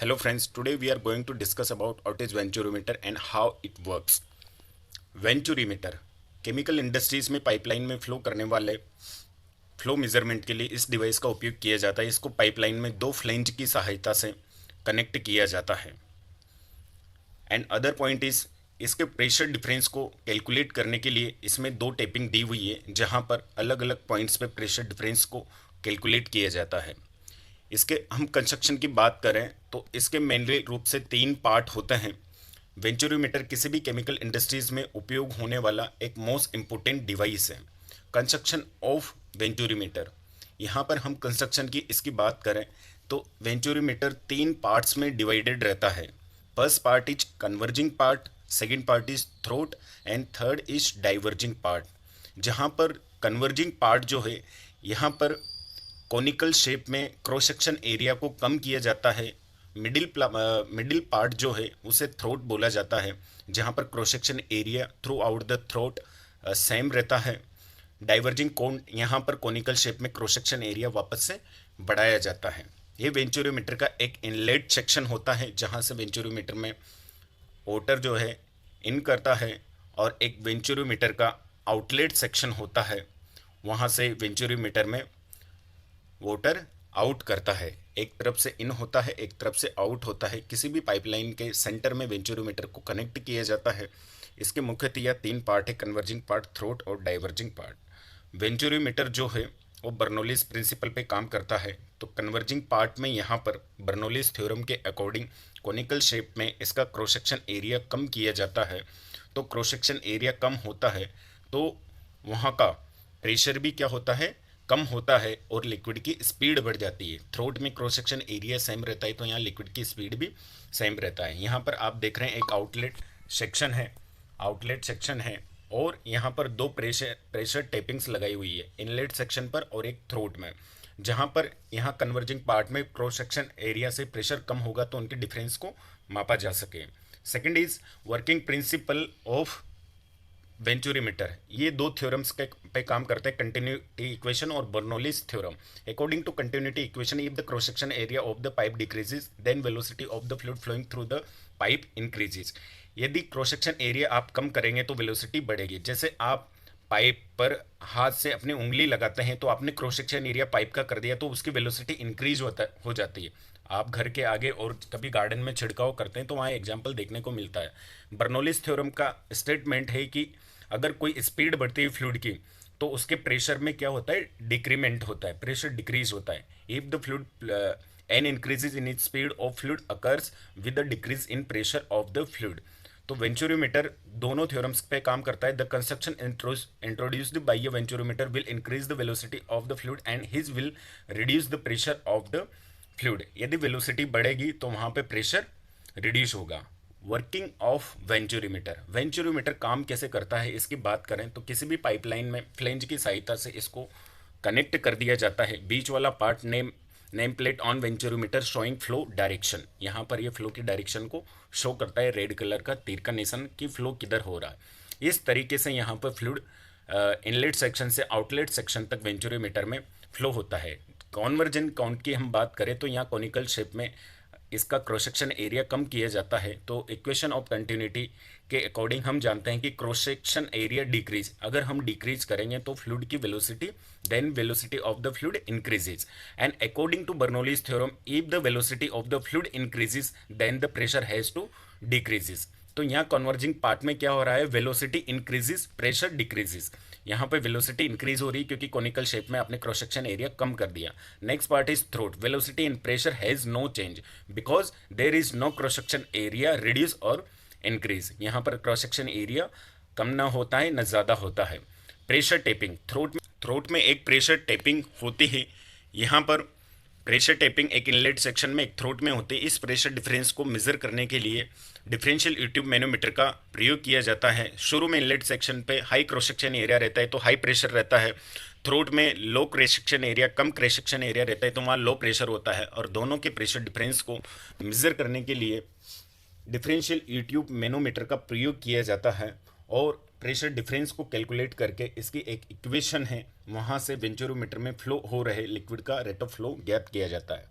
Hello friends, today we are going to discuss about what is venturimeter and how it works. Venturimeter chemical industries में pipeline में flow करने वाले flow measurement के लिए इस device का उपयोग किया जाता है। इसको पाइपलाइन में दो फ्लेंज की सहायता से कनेक्ट किया जाता है। एंड अदर पॉइंट इज इसके प्रेशर डिफरेंस को कैलकुलेट करने के लिए इसमें दो टेपिंग दी हुई है, जहां पर अलग अलग पॉइंट्स पे प्रेशर डिफरेंस को कैलकुलेट किया जाता है। इसके हम कंस्ट्रक्शन की बात करें तो इसके मेनली रूप से तीन पार्ट होते हैं। वेंचुरीमीटर किसी भी केमिकल इंडस्ट्रीज में उपयोग होने वाला एक मोस्ट इम्पोर्टेंट डिवाइस है। कंस्ट्रक्शन ऑफ वेंचुरीमीटर, यहाँ पर हम कंस्ट्रक्शन की इसकी बात करें तो वेंचुरीमीटर तीन पार्ट्स में डिवाइडेड रहता है। First part is converging part, second part is throat and third is diverging part. जहाँ पर कन्वर्जिंग पार्ट जो है, यहाँ पर कॉनिकल शेप में क्रॉस सेक्शन एरिया को कम किया जाता है। मिडिल पार्ट जो है उसे थ्रोट बोला जाता है, जहाँ पर cross section area through out the throat same रहता है। डाइवर्जिंग कोन, यहाँ पर कॉनिकल शेप में क्रॉस सेक्शन एरिया वापस से बढ़ाया जाता है। ये वेंचुरीमीटर का एक इनलेट सेक्शन होता है, जहाँ से वेंचुरीमीटर में वाटर जो है इन करता है, और एक वेंचुरीमीटर का आउटलेट सेक्शन होता है, वहाँ से वेंचुरीमीटर में वाटर आउट करता है। एक तरफ से इन होता है, एक तरफ से आउट होता है। किसी भी पाइपलाइन के सेंटर में वेंचुरीमीटर को कनेक्ट किया जाता है। इसके मुख्यतः यह तीन पार्ट है, कन्वर्जिंग पार्ट, थ्रोट और डाइवर्जिंग पार्ट। वेंचुरीमीटर जो है वो बर्नौलीज प्रिंसिपल पे काम करता है। तो कन्वर्जिंग पार्ट में यहाँ पर बर्नौलीज थ्योरम के अकॉर्डिंग कॉनिकल शेप में इसका क्रॉस सेक्शन एरिया कम किया जाता है। तो क्रॉस सेक्शन एरिया कम होता है तो वहाँ का प्रेशर भी क्या होता है, कम होता है, और लिक्विड की स्पीड बढ़ जाती है। थ्रोट में क्रॉस सेक्शन एरिया सेम रहता है तो यहाँ लिक्विड की स्पीड भी सेम रहता है। यहाँ पर आप देख रहे हैं एक आउटलेट सेक्शन है, और यहाँ पर दो प्रेशर टेपिंग्स लगाई हुई है, इनलेट सेक्शन पर और एक थ्रोट में। जहाँ पर यहाँ कन्वर्जिंग पार्ट में क्रॉस सेक्शन एरिया से प्रेशर कम होगा तो उनके डिफरेंस को मापा जा सके। Second is working principle of venturimeter. ये दो थ्योरम्स पे काम करते हैं, कंटिन्यूटी इक्वेशन और Bernoulli's theorem. According to continuity equation, if the cross section area of the pipe decreases then velocity of the fluid flowing through the pipe increases. यदि cross section area आप कम करेंगे तो वेलोसिटी बढ़ेगी। जैसे आप pipe पर हाथ से अपनी उंगली लगाते हैं तो आपने क्रॉस सेक्शन एरिया पाइप का कर दिया तो उसकी वेलोसिटी इंक्रीज हो जाती है। आप घर के आगे और कभी गार्डन में छिड़काव करते हैं तो वहाँ एग्जाम्पल देखने को मिलता है। बर्नौलीज थ्योरम का स्टेटमेंट है कि अगर कोई स्पीड बढ़ती है फ्लूइड की तो उसके प्रेशर में क्या होता है, डिक्रीमेंट होता है, प्रेशर डिक्रीज होता है। If the fluid an increases in it speed of fluid occurs with the decrease in pressure of the fluid. तो वेंचुरीमीटर दोनों थ्योरम्स पे काम करता है। The construction introduced by a venturimeter will increase the velocity of the fluid and his will reduce the pressure of the fluid. यदि velocity बढ़ेगी तो वहाँ पे प्रेशर रिड्यूस होगा। वर्किंग ऑफ वेंचुरीमीटर काम कैसे करता है इसकी बात करें तो किसी भी पाइपलाइन में फ्लेंज की सहायता से इसको कनेक्ट कर दिया जाता है। बीच वाला part name plate on venturimeter showing flow direction, यहाँ पर ये फ्लो की डायरेक्शन को शो करता है, रेड कलर का तीर का निशान की फ्लो किधर हो रहा है। इस तरीके से यहाँ पर फ्लूइड इनलेट सेक्शन से आउटलेट सेक्शन तक वेंचुरीमीटर में फ्लो होता है। कॉन्वर्जन काउंट की हम बात करें तो यहाँ कॉनिकल शेप में इसका क्रॉस सेक्शन एरिया कम किया जाता है। तो इक्वेशन ऑफ कंटिन्यूटी के अकॉर्डिंग हम जानते हैं कि क्रॉस सेक्शन एरिया डिक्रीज, अगर हम डिक्रीज करेंगे तो फ्लूइड की velocity, then velocity of the fluid increases. And according to Bernoulli's theorem, if the velocity of the fluid increases then the pressure has to decreases. तो यहाँ converging part में क्या हो रहा है, वेलोसिटी इंक्रीजेज, प्रेशर डिक्रीजेज। यहाँ पे velocity increase हो रही है क्योंकि कॉनिकल शेप में आपने क्रॉस सेक्शन एरिया कम कर दिया। Next part is throat, velocity and pressure has no change because there is no cross section area reduce और इंक्रीज। यहाँ पर क्रॉस सेक्शन एरिया कम ना होता है न ज़्यादा होता है। प्रेशर टेपिंग, थ्रोट में एक प्रेशर टेपिंग होती है। यहाँ पर प्रेशर टेपिंग एक इनलेट सेक्शन में एक थ्रोट में होती है। इस प्रेशर डिफरेंस को मेजर करने के लिए डिफरेंशियल यूट्यूब मैनोमीटर का प्रयोग किया जाता है। शुरू में इनलेट सेक्शन पे हाई क्रॉस सेक्शन एरिया रहता है तो हाई प्रेशर रहता है। थ्रोट में लो क्रॉस सेक्शन एरिया, कम क्रॉस सेक्शन एरिया रहता है तो वहाँ लो प्रेशर होता है। और दोनों के प्रेशर डिफरेंस को मेजर करने के लिए डिफरेंशियल यूट्यूब मैनोमीटर का प्रयोग किया जाता है, और प्रेशर डिफरेंस को कैलकुलेट करके इसकी एक इक्वेशन है, वहाँ से वेंचुरीमीटर में फ्लो हो रहे लिक्विड का रेट ऑफ फ्लो ज्ञात किया जाता है।